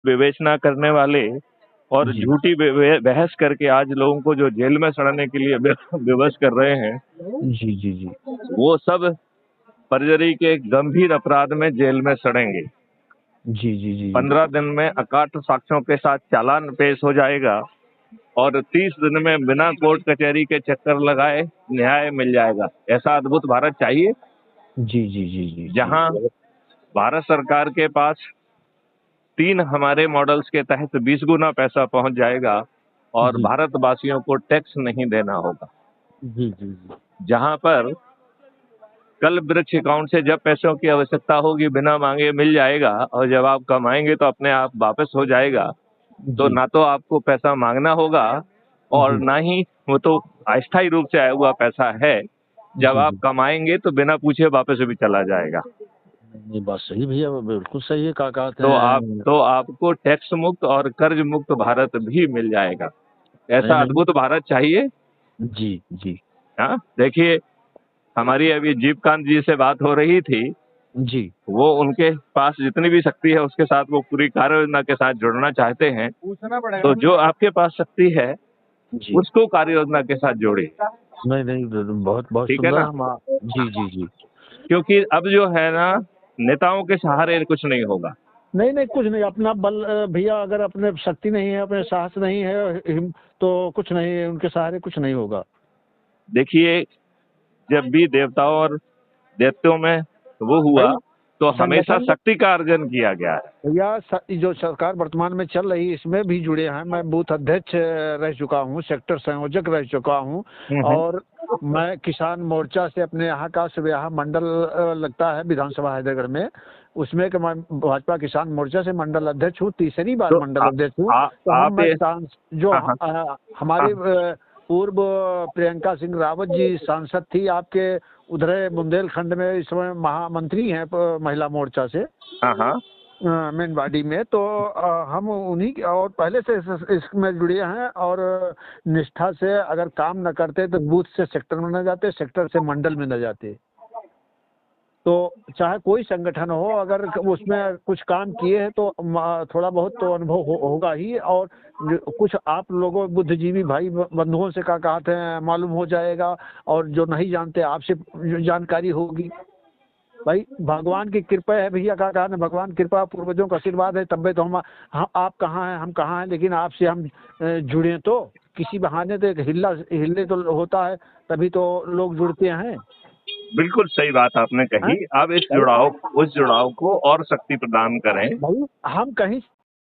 विवेचना करने वाले और जी झूठी बहस करके आज लोगों को जो जेल में सड़ने के लिए विवश कर रहे हैं, जी जी जी वो सब परजरी के गंभीर अपराध में जेल में सड़ेंगे। जी जी जी जी 15 दिन में अकाट साक्ष्यों के साथ चालान पेश हो जाएगा और 30 दिन में बिना कोर्ट कचहरी के चक्कर लगाए न्याय मिल जाएगा। ऐसा अद्भुत भारत चाहिए जी जी जी जी जी जहां भारत सरकार के पास 3 हमारे मॉडल्स के तहत 20 गुना पैसा पहुंच जाएगा और जी भारतवासियों को टैक्स नहीं देना होगा। जी जी जी जहां पर कल वृक्ष अकाउंट से जब पैसों की आवश्यकता होगी बिना मांगे मिल जाएगा और जब आप कमाएंगे तो अपने आप वापस हो जाएगा। तो जी ना तो आपको पैसा मांगना होगा और जी ना ही वो तो अस्थायी रूप से आया हुआ पैसा है। जब जी आप जी कमाएंगे तो बिना पूछे वापस भी चला जाएगा। ये बात सही भैया, बिल्कुल सही है। क्या कहते हैं? तो आपको टैक्स मुक्त और कर्ज मुक्त भारत भी मिल जाएगा। नहीं ऐसा नहीं। अद्भुत भारत चाहिए। जी जी हाँ, देखिए, हमारी अभी जीवकांत जी से बात हो रही थी। जी वो उनके पास जितनी भी शक्ति है उसके साथ वो पूरी कार्य योजना के साथ जुड़ना चाहते हैं। तो जो आपके पास शक्ति है जी। उसको कार्य योजना के साथ जोड़े। नहीं नहीं, बहुत बहुत ठीक है सुंदर ना? हम जी जी जी। क्योंकि अब जो है ना, नेताओं के सहारे कुछ नहीं होगा। नहीं नहीं, कुछ नहीं। अपना बल भैया, अगर अपने शक्ति नहीं है, अपने साहस नहीं है, तो कुछ नहीं है, उनके सहारे कुछ नहीं होगा। देखिए, जब भी देवताओं और दैत्यों में वो हुआ भाई, तो हमेशा संगठन शक्ति का अर्जन किया गया है। भैया, जो सरकार वर्तमान में चल रही है इसमें भी जुड़े हैं। मैं बूथ अध्यक्ष रह चुका हूँ, सेक्टर संयोजक रह चुका हूँ। हम्म। और मैं किसान मोर्चा से अपने यहाँ का यहाँ मंडल लगता है विधानसभा हैदरगढ़ में, उसमें कि मैं भाजपा किसान मोर्चा से मंडल अध्यक्ष हूँ, तीसरी बार तो मंडल अध्यक्ष हूँ। तो हम आप मैं ये जो हाँ हाँ हमारे हाँ पूर्व प्रियंका सिंह रावत जी सांसद थी आपके उधर बुंदेलखंड में, इस समय महामंत्री हैं महिला मोर्चा से हाँ हाँ। मेन बॉडी में। तो हम उन्हीं और पहले से इसमें जुड़े हैं। और निष्ठा से अगर काम न करते तो बूथ से सेक्टर में न जाते, सेक्टर से मंडल में न जाते। तो चाहे कोई संगठन हो, अगर उसमें कुछ काम किए हैं तो थोड़ा बहुत तो अनुभव होगा ही। और कुछ आप लोगों बुद्धिजीवी भाई बंधुओं से क्या कहते हैं मालूम हो जाएगा, और जो नहीं जानते आपसे जानकारी होगी। भाई, भगवान की कृपा है भैया। का कहा ना, भगवान कृपा पूर्वजों का आशीर्वाद है, तब तो हम आप कहाँ हैं, हम कहाँ हैं, लेकिन आपसे हम जुड़े तो किसी बहाने तो एक हिले तो होता है, तभी तो लोग जुड़ते हैं। बिल्कुल सही बात आपने हैं कही। अब भाई, उस जुड़ाव को और शक्ति प्रदान करें। भाई हम कहीं